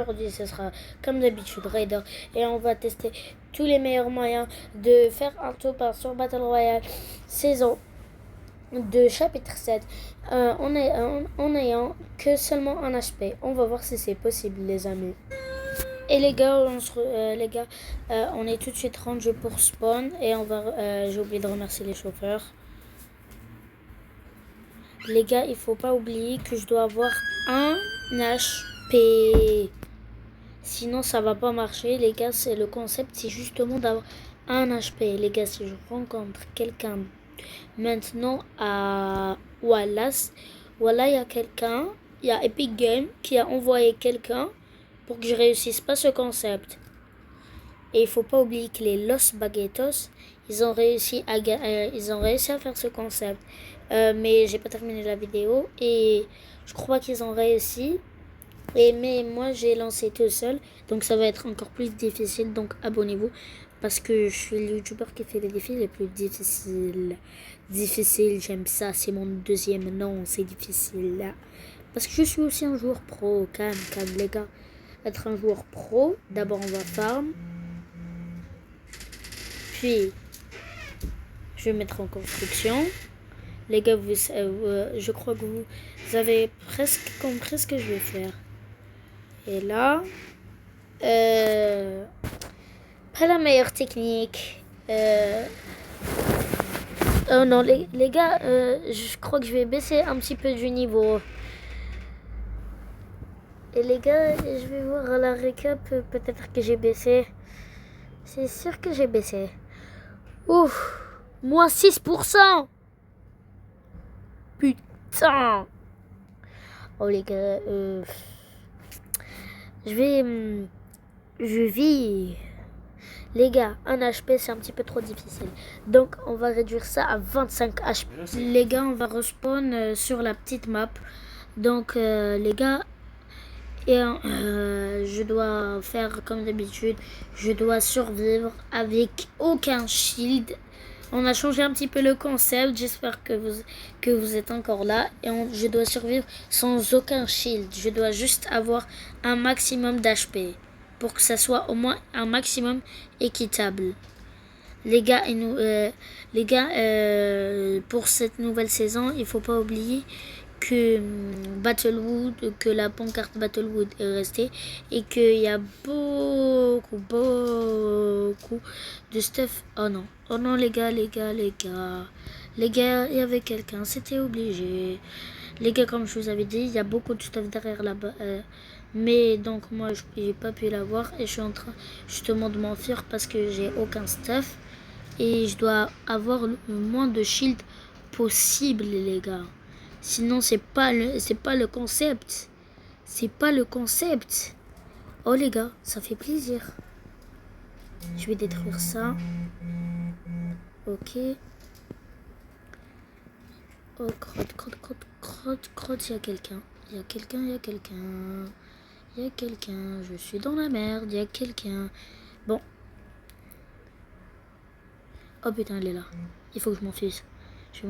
aujourd'hui ce sera comme d'habitude Raider. Et on va tester tous les meilleurs moyens de faire un tour sur Battle Royale saison de chapitre 7 en ayant que seulement un HP. On va voir si c'est possible les amis. Et les gars, on est tout de suite rendu pour spawn et j'ai oublié de remercier les chauffeurs. Les gars, il faut pas oublier que je dois avoir un HP. Sinon, ça va pas marcher. Les gars, c'est le concept, c'est justement d'avoir un HP. Les gars, si je rencontre quelqu'un maintenant à Wallace, voilà, il y a Epic Games qui a envoyé quelqu'un pour que je réussisse pas ce concept. Et il faut pas oublier que les Los Baguetos, ils ont réussi à faire ce concept. Mais j'ai pas terminé la vidéo et je crois qu'ils ont réussi. Mais moi j'ai lancé tout seul, donc ça va être encore plus difficile. Donc abonnez-vous parce que je suis le youtubeur qui fait les défis les plus difficiles. Difficile, j'aime ça, c'est mon deuxième nom, c'est difficile. Parce que je suis aussi un joueur pro, calme les gars. Être un joueur pro, d'abord on va farm. Puis je vais mettre en construction. Les gars, je crois que vous avez presque compris ce que je vais faire. Et là, pas la meilleure technique. Oh non, les gars, je crois que je vais baisser un petit peu du niveau. Et les gars, je vais voir à la récap, peut-être que j'ai baissé. C'est sûr que j'ai baissé. Ouf, moins 6%. Putain. Oh les gars, je vis. Les gars, un HP c'est un petit peu trop difficile. Donc on va réduire ça à 25 HP. Les gars, on va respawn sur la petite map. Donc les gars, je dois faire comme d'habitude. Je dois survivre avec aucun shield. On a changé un petit peu le concept. J'espère que vous êtes encore là. Et je dois survivre sans aucun shield. Je dois juste avoir un maximum d'HP. Pour que ça soit au moins un maximum équitable. Les gars, pour cette nouvelle saison, il faut pas oublier que que la pancarte Battlewood est restée et qu'il y a beaucoup de stuff. Oh non les gars, il y avait quelqu'un, c'était obligé. Les gars, comme je vous avais dit, il y a beaucoup de stuff derrière là-bas. Mais donc moi je n'ai pas pu l'avoir et je suis en train justement de m'enfuir parce que j'ai aucun stuff et je dois avoir le moins de shield possible les gars. Sinon c'est pas le concept. C'est pas le concept. Oh les gars, ça fait plaisir. Je vais détruire ça. Ok. Oh crotte, il y a quelqu'un. Il y a quelqu'un, je suis dans la merde, il y a quelqu'un. Bon. Oh putain, elle est là. Il faut que je m'enfuis. Je vais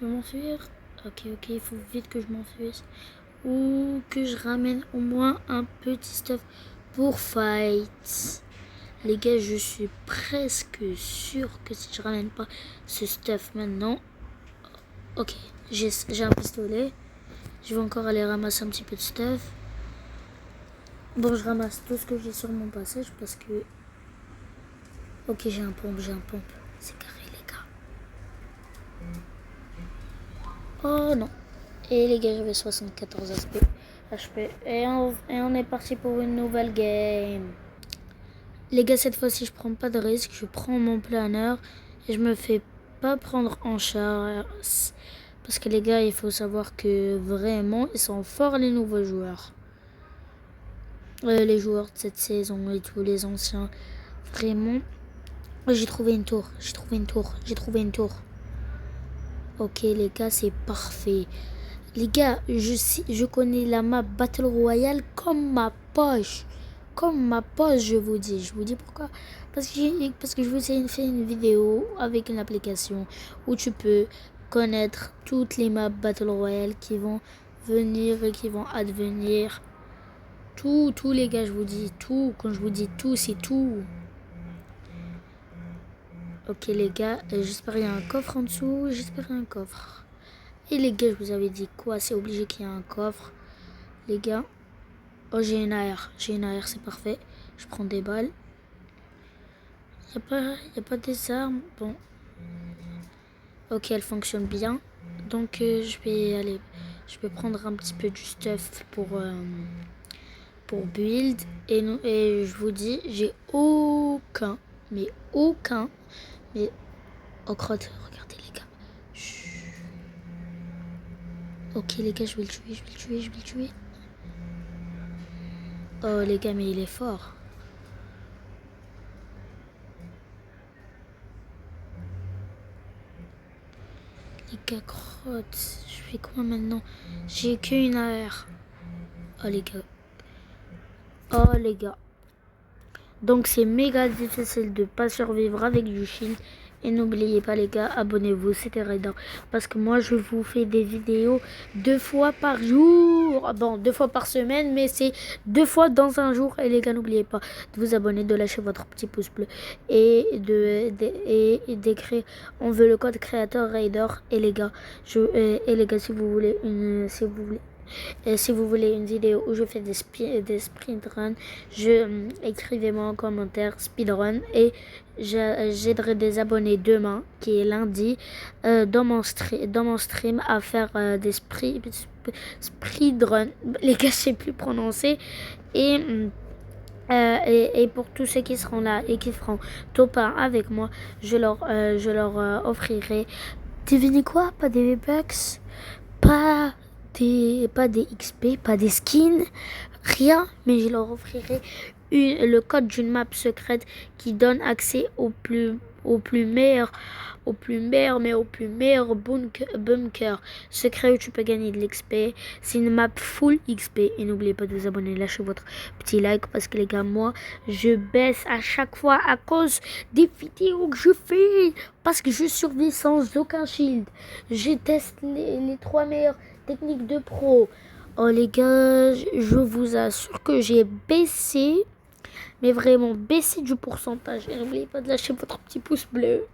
m'enfuir. Ok, il faut vite que je m'enfuisse. Ou que je ramène au moins un petit stuff pour fight. Les gars, je suis presque sûr que si je ramène pas ce stuff maintenant. Ok, j'ai un pistolet. Je vais encore aller ramasser un petit peu de stuff. Bon, je ramasse tout ce que j'ai sur mon passage parce que... Ok, j'ai un pompe. C'est carré, les gars. Oh non. Et les gars, j'avais 74 HP. Et on est parti pour une nouvelle game. Les gars, cette fois-ci, je prends pas de risque. Je prends mon planeur et je me fais pas prendre en charge. Parce que les gars, il faut savoir que vraiment, ils sont forts les nouveaux joueurs. Les joueurs de cette saison et tous les anciens. Vraiment. J'ai trouvé une tour. Ok les gars, c'est parfait. Les gars, je connais la map Battle Royale comme ma poche. Je vous dis. Je vous dis pourquoi. Parce que je vous ai fait une vidéo avec une application où tu peux connaître toutes les maps Battle Royale qui vont venir et qui vont advenir. Tout les gars, je vous dis tout. Quand je vous dis tout, c'est tout. Ok les gars, j'espère qu'il y a un coffre en dessous. J'espère qu'il y a un coffre. Et les gars, je vous avais dit quoi? C'est obligé qu'il y ait un coffre. Les gars. Oh, j'ai une AR. J'ai une AR, c'est parfait. Je prends des balles. Y a pas des armes. Bon. Ok, elle fonctionne bien. Donc, je vais aller. Je vais prendre un petit peu du stuff pour build. Et je vous dis, j'ai aucun. Mais aucun. Mais. Oh, crotte. Regardez, les gars. Chut. Ok, les gars, je vais le tuer. Je vais le tuer. Je vais le tuer. Oh, les gars, mais il est fort. Les gars, crotte. Je fais quoi maintenant? J'ai qu'une AR. Oh, les gars. Oh, les gars. Donc, c'est méga difficile de pas survivre avec du shield. Et n'oubliez pas, les gars, abonnez-vous, c'était Raider. Parce que moi, je vous fais des vidéos 2 fois par jour. Bon, 2 fois par semaine, mais c'est 2 fois dans un jour. Et les gars, n'oubliez pas de vous abonner, de lâcher votre petit pouce bleu. Et d'écrire, on veut le code créateur Raider. Et les gars, si vous voulez si vous voulez une vidéo où je fais des speedruns, écrivez-moi en commentaire speedrun et j'aiderai des abonnés demain, qui est lundi, dans mon stream à faire des speedruns. Les gars, je sais plus prononcer. Et pour tous ceux qui seront là et qui feront top 1 avec moi, je leur offrirai, devinez quoi, pas des V-Bucks, pas des XP, pas des skins, rien, mais je leur offrirai le code d'une map secrète qui donne accès au plus meilleur bunker secret où tu peux gagner de l'XP. C'est une map full XP et n'oubliez pas de vous abonner, lâchez votre petit like parce que les gars, moi je baisse à chaque fois à cause des vidéos que je fais parce que je survis sans aucun shield. Je teste les 3 meilleures techniques de pro. Oh les gars, je vous assure que j'ai baissé, mais vraiment baissé du pourcentage. Et n'oubliez pas de lâcher votre petit pouce bleu.